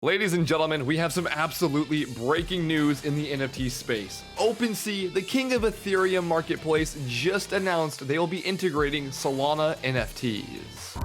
Ladies and gentlemen, we have some absolutely breaking news in the NFT space. Opensea, the king of Ethereum marketplace, just announced they will be integrating Solana NFTs.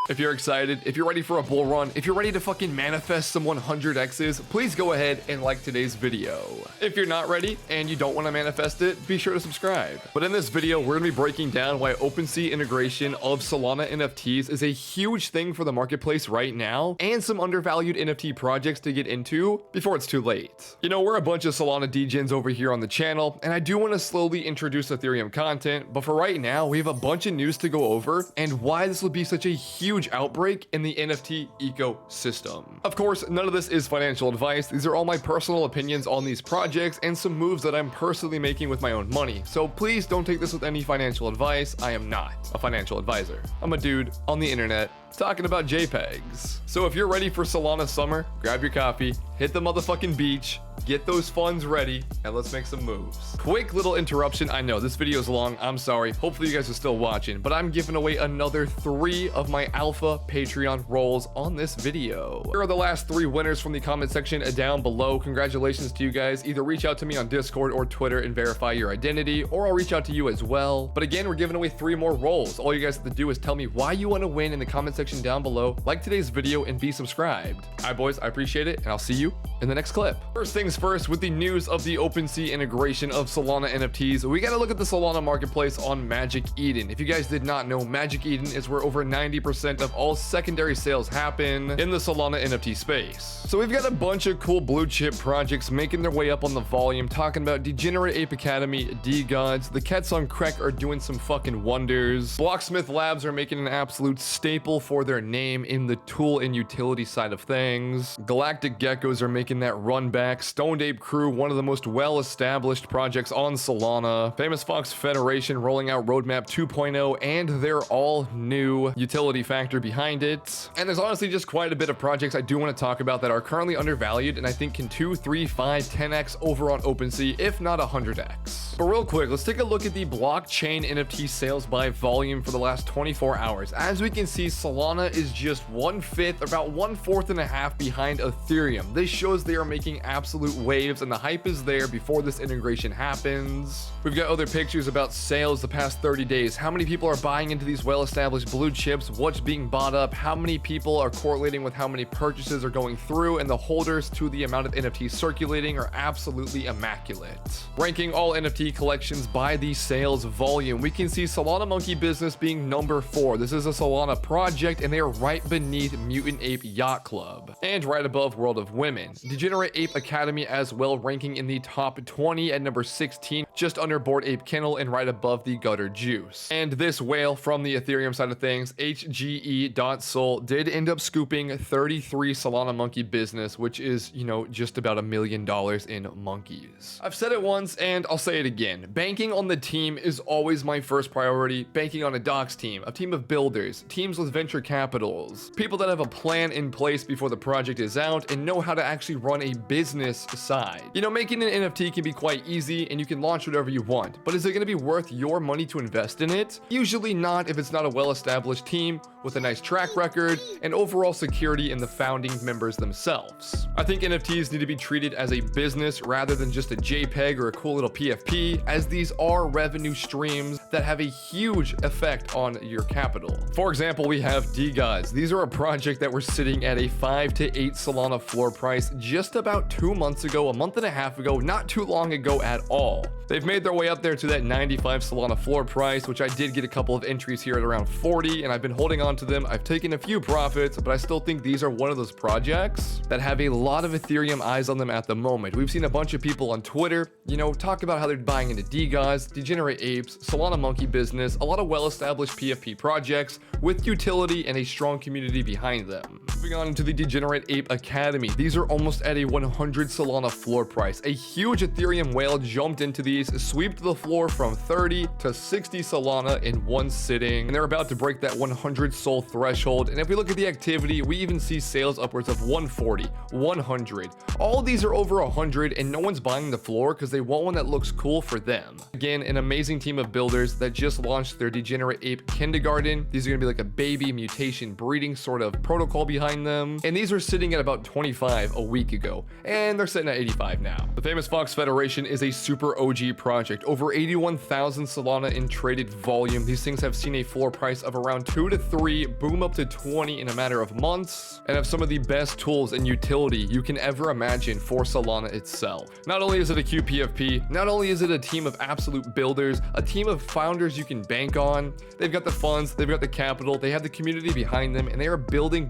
If you're excited, if you're ready for a bull run, if you're ready to fucking manifest some 100x's, please go ahead and like today's video. If you're not ready and you don't want to manifest it, be sure to subscribe. But in this video, we're going to be breaking down why Opensea integration of Solana NFTs is a huge thing for the marketplace right now, and some undervalued NFT projects to get into before it's too late. You know, we're a bunch of Solana Degens over here on the channel, and I do want to slowly introduce Ethereum content, but for right now, we have a bunch of news to go over and why this will be such a huge outbreak in the NFT ecosystem. Of course, none of this is financial advice. These are all my personal opinions on these projects and some moves that I'm personally making with my own money. So please don't take this with any financial advice. I am not a financial advisor. I'm a dude on the internet talking about JPEGs. So if you're ready for Solana summer, grab your coffee, hit the motherfucking beach, get those funds ready, and let's make some moves. Quick little interruption. I know this video is long. I'm sorry. Hopefully you guys are still watching, but I'm giving away another 3 of my alpha Patreon roles on this video. Here are the last 3 winners from the comment section down below. Congratulations to you guys. Either reach out to me on Discord or Twitter and verify your identity, or I'll reach out to you as well. But again, we're giving away 3 more roles. All you guys have to do is tell me why you want to win in the comment section down below, like today's video, and be subscribed. All right, boys, I appreciate it, and I'll see you in the next clip. First things first, with the news of the Opensea integration of Solana NFTs, we got to look at the Solana marketplace on Magic Eden. If you guys did not know, Magic Eden is where over 90% of all secondary sales happen in the Solana NFT space. So we've got a bunch of cool blue chip projects making their way up on the volume, talking about Degenerate Ape Academy, Degods, the Cets on Creck are doing some fucking wonders. Blocksmith Labs are making an absolute staple for their name in the tool and utility side of things. Galactic Geckos are making that run back. Stoned Ape Crew, one of the most well-established projects on Solana. Famous Fox Federation rolling out Roadmap 2.0 and their all new utility factor behind it. And there's honestly just quite a bit of projects I do want to talk about that are currently undervalued and I think can 2, 3, 5, 10x over on Opensea, if not 100x. But real quick, let's take a look at the blockchain NFT sales by volume for the last 24 hours. As we can see, Solana is just 1/5, about 1/4 and a half behind Ethereum. This shows they are making absolute waves and the hype is there before this integration happens. We've got other pictures about sales the past 30 days. How many people are buying into these well-established blue chips? What's being bought up? How many people are correlating with how many purchases are going through, and the holders to the amount of NFTs circulating are absolutely immaculate. Ranking all NFT collections by the sales volume, we can see Solana Monkey Business being number 4. This is a Solana project and they are right beneath Mutant Ape Yacht Club and right above World of Women. Degenerate Ape Academy as well, ranking in the top 20 at number 16, just under Bored Ape Kennel and right above the Gutter Juice. And this whale from the Ethereum side of things, HGE.Sol, did end up scooping 33 Solana Monkey Business, which is, you know, just about $1 million in monkeys. I've said it once and I'll say it again. Banking on the team is always my first priority. Banking on a docs team, a team of builders, teams with venture capitals, people that have a plan in place before the project is out and know how to actually run a business side. You know, making an NFT can be quite easy and you can launch whatever you want, but is it going to be worth your money to invest in it? Usually not if it's not a well-established team with a nice track record and overall security in the founding members themselves. I think NFTs need to be treated as a business rather than just a JPEG or a cool little PFP, as these are revenue streams that have a huge effect on your capital. For example, we have Degods. These are a project that were sitting at a 5 to 8 Solana floor price just about 2 months ago, a month and a half ago, not too long ago at all. They've made their way up there to that 95 Solana floor price, which I did get a couple of entries here at around 40, and I've been holding on to them. I've taken a few profits, but I still think these are one of those projects that have a lot of Ethereum eyes on them at the moment. We've seen a bunch of people on Twitter, you know, talk about how they're buying into Degods, Degenerate Apes, Solana Monkey Business, a lot of well-established PFP projects with utility and a strong community behind them. Moving on to the Degenerate Ape Academy. These are almost at a 100 Solana floor price. A huge Ethereum whale jumped into these, sweeped the floor from 30 to 60 Solana in one sitting, and they're about to break that 100 Sol threshold. And if we look at the activity, we even see sales upwards of 140, 100. All of these are over 100, and no one's buying the floor because they want one that looks cool for them. Again, an amazing team of builders that just launched their Degenerate Ape Kindergarten. These are going to be like a baby mutation breeding sort of protocol behind them, and these were sitting at about 25 a week ago, and they're sitting at 85 now. The famous Fox Federation is a super OG project. Over 81,000 Solana in traded volume. These things have seen a floor price of around 2 to 3, boom up to 20 in a matter of months, and have some of the best tools and utility you can ever imagine for Solana itself. Not only is it a QPFP, not only is it a team of absolute builders, a team of founders you can bank on. They've got the funds, they've got the capital, they have the community behind them, and they are building.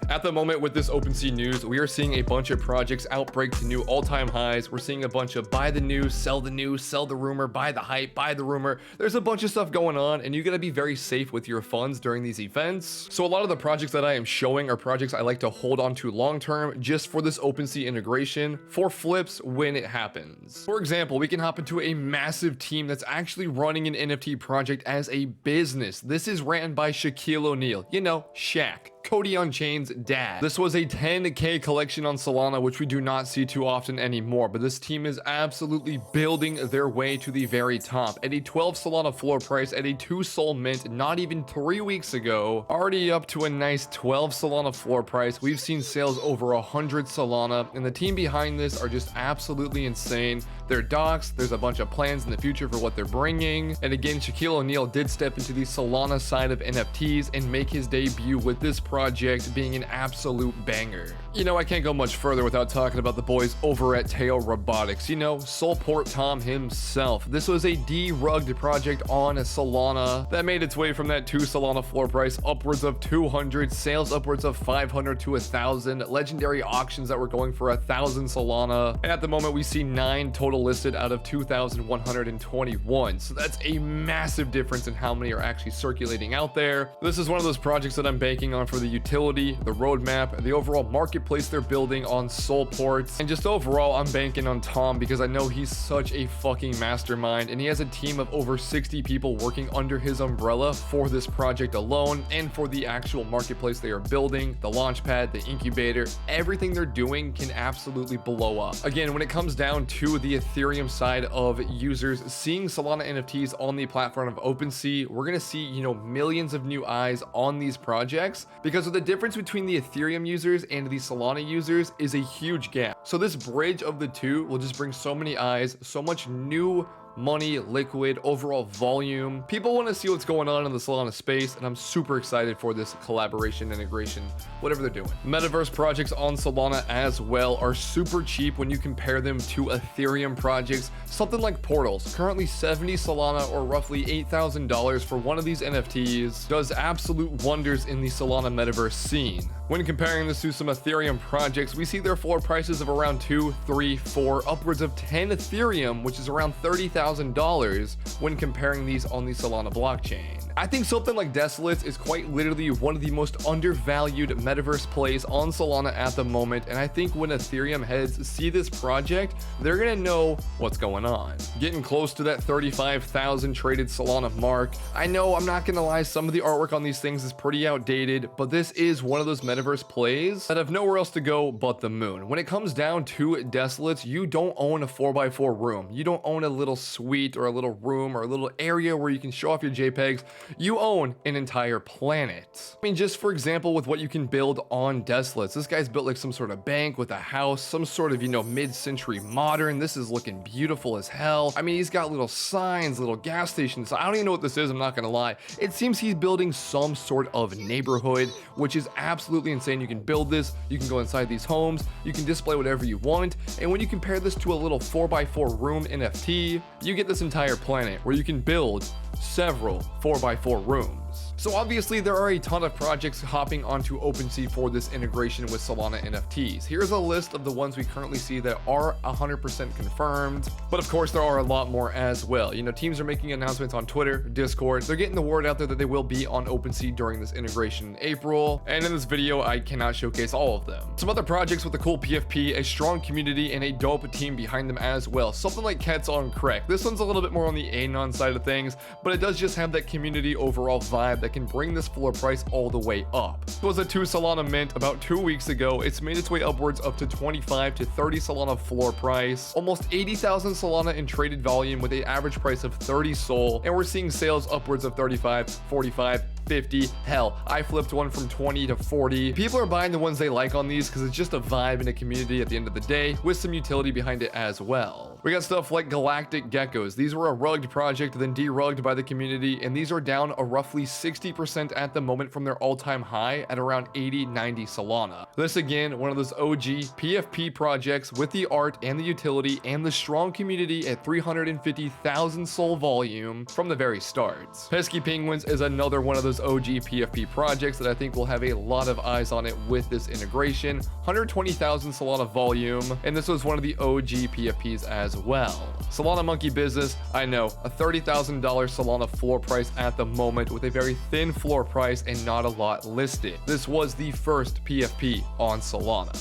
At the moment with this Opensea news, we are seeing a bunch of projects outbreak to new all-time highs. We're seeing a bunch of buy the news, sell the rumor, buy the hype, buy the rumor. There's a bunch of stuff going on, and you gotta be very safe with your funds during these events. So a lot of the projects that I am showing are projects I like to hold on to long-term just for this Opensea integration for flips when it happens. For example, we can hop into a massive team that's actually running an NFT project as a business. This is ran by Shaquille O'Neal, you know, Shaq, Cody Unchained's dad. This was a 10K collection on Solana, which we do not see too often anymore, but this team is absolutely building their way to the very top. At a 12 Solana floor price, at a 2 Sol mint not even 3 weeks ago, already up to a nice 12 Solana floor price. We've seen sales over 100 Solana, and the team behind this are just absolutely insane. They're docs, there's a bunch of plans in the future for what they're bringing, and again, Shaquille O'Neal did step into the Solana side of NFTs and make his debut with this project being an absolute banger. You know, I can't go much further without talking about the boys over at Tail Robotics. You know, Soulport Tom himself. This was a derugged project on Solana that made its way from that 2 Solana floor price upwards of 200, sales upwards of 500 to 1,000, legendary auctions that were going for 1,000 Solana, and at the moment we see 9 total listed out of 2,121. So that's a massive difference in how many are actually circulating out there. This is one of those projects that I'm banking on for the utility, the roadmap, the overall marketplace they're building on Soulport, and just overall I'm banking on Tom because I know he's such a fucking mastermind, and he has a team of over 60 people working under his umbrella for this project alone and for the actual marketplace they are building, the launchpad, the incubator. Everything they're doing can absolutely blow up. Again, when it comes down to the Ethereum side of users seeing Solana NFTs on the platform of Opensea, we're gonna see, you know, millions of new eyes on these projects because of the difference between the Ethereum users and the Solana users is a huge gap. So this bridge of the two will just bring so many eyes, so much new money, liquid, overall volume. People want to see what's going on in the Solana space, and I'm super excited for this collaboration, integration, whatever they're doing. Metaverse projects on Solana as well are super cheap when you compare them to Ethereum projects. Something like Portals, currently 70 Solana or roughly $8,000 for one of these NFTs, does absolute wonders in the Solana metaverse scene. When comparing this to some Ethereum projects, we see their floor prices of around 2, 3, 4, upwards of 10 Ethereum, which is around $30,000 when comparing these on the Solana blockchain. I think something like Desolate is quite literally one of the most undervalued metaverse plays on Solana at the moment, and I think when Ethereum heads see this project, they're gonna know what's going on. Getting close to that 35,000 traded Solana mark. I know, I'm not gonna lie, some of the artwork on these things is pretty outdated, but this is one of those metaverse plays that have nowhere else to go but the moon. When it comes down to Desolates, you don't own a 4x4 room. You don't own a little suite or a little room or a little area where you can show off your JPEGs. You own an entire planet. I mean, just for example, with what you can build on Desolates, this guy's built like some sort of bank with a house, some sort of, you know, mid-century modern. This is looking beautiful as hell. I mean, he's got little signs, little gas stations. I don't even know what this is, I'm not gonna lie. It seems he's building some sort of neighborhood, which is absolutely insane. You can build this, you can go inside these homes, you can display whatever you want, and when you compare this to a little 4x4 room NFT, you get this entire planet where you can build several 4x4 rooms. So obviously there are a ton of projects hopping onto Opensea for this integration with Solana NFTs. Here's a list of the ones we currently see that are 100% confirmed, but of course there are a lot more as well. You know, teams are making announcements on Twitter, Discord. They're getting the word out there that they will be on Opensea during this integration in April, and in this video I cannot showcase all of them. Some other projects with a cool PFP, a strong community, and a dope team behind them as well. Something like Cets on Creck. This one's a little bit more on the anon side of things, but it does just have that community overall vibe that can bring this floor price all the way up. It was a 2 Solana mint about 2 weeks ago. It's made its way upwards up to 25 to 30 Solana floor price, almost 80,000 Solana in traded volume with an average price of 30 Sol, and we're seeing sales upwards of 35, 45, 50. Hell, I flipped one from 20 to 40. People are buying the ones they like on these because it's just a vibe in a community at the end of the day with some utility behind it as well. We got stuff like Galactic Geckos. These were a rugged project, then derugged by the community, and these are down a roughly 60% at the moment from their all-time high at around 80, 90 Solana. This again, one of those OG PFP projects with the art and the utility and the strong community at 350,000 Sol volume from the very start. Pesky Penguins is another one of those OG PFP projects that I think will have a lot of eyes on it with this integration. 120,000 Solana volume, and this was one of the OG PFPs as well. Solana Monkey Business, I know, a $30,000 Solana floor price at the moment with a very thin floor price and not a lot listed. This was the first PFP on Solana.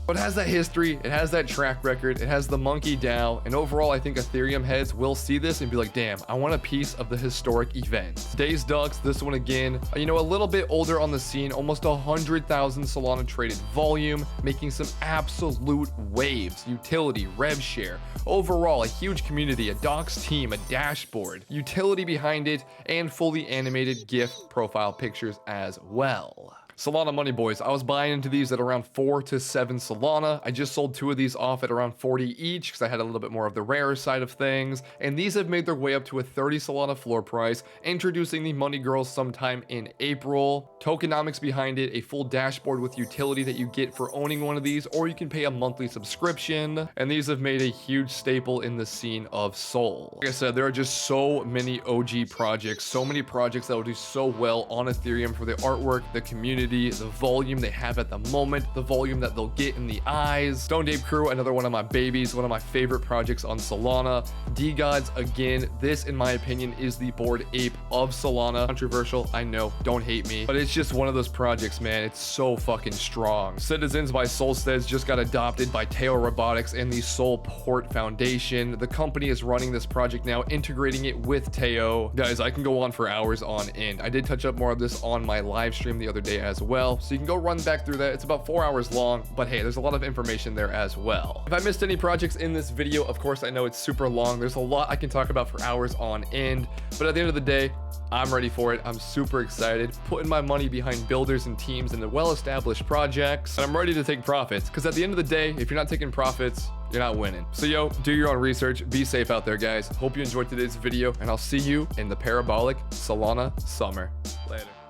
But it has that history, it has that track record, it has the monkey DAO, and overall I think Ethereum heads will see this and be like, damn, I want a piece of the historic event. Dazed Ducks, this one again, you know, a little bit older on the scene, almost 100,000 Solana traded volume, making some absolute waves, utility, rev share, overall a huge community, a docs team, a dashboard, utility behind it, and fully animated GIF profile pictures as well. Solana Money Boys, I was buying into these at around 4 to 7 Solana. I just sold 2 of these off at around 40 each because I had a little bit more of the rarer side of things, and these have made their way up to a 30 Solana floor price, introducing the Money Girls sometime in April. Tokenomics behind it, a full dashboard with utility that you get for owning one of these, or you can pay a monthly subscription, and these have made a huge staple in the scene of Sol. Like I said, there are just so many OG projects, so many projects that will do so well on Ethereum for the artwork, the community, the volume they have at the moment, the volume that they'll get in the eyes. Stone Ape Crew, another one of my babies, one of my favorite projects on Solana. Degods, again, this in my opinion is the Bored Ape of Solana. Controversial, I know, don't hate me, but it's just one of those projects, man. It's so fucking strong. Citizens by Solsteads just got adopted by Teo Robotics and the Sol Port Foundation. The company is running this project now, integrating it with Teo. Guys, I can go on for hours on end. I did touch up more of this on my live stream the other day as well, so you can go run back through that. It's about 4 hours long, but hey, there's a lot of information there as well. If I missed any projects in this video, of course I know it's super long, there's a lot I can talk about for hours on end, but at the end of the day, I'm ready for it. I'm super excited, putting my money behind builders and teams and the well-established projects, and I'm ready to take profits, because at the end of the day, if you're not taking profits, you're not winning. So yo, do your own research, be safe out there, guys. Hope you enjoyed today's video, and I'll see you in the parabolic Solana summer. Later.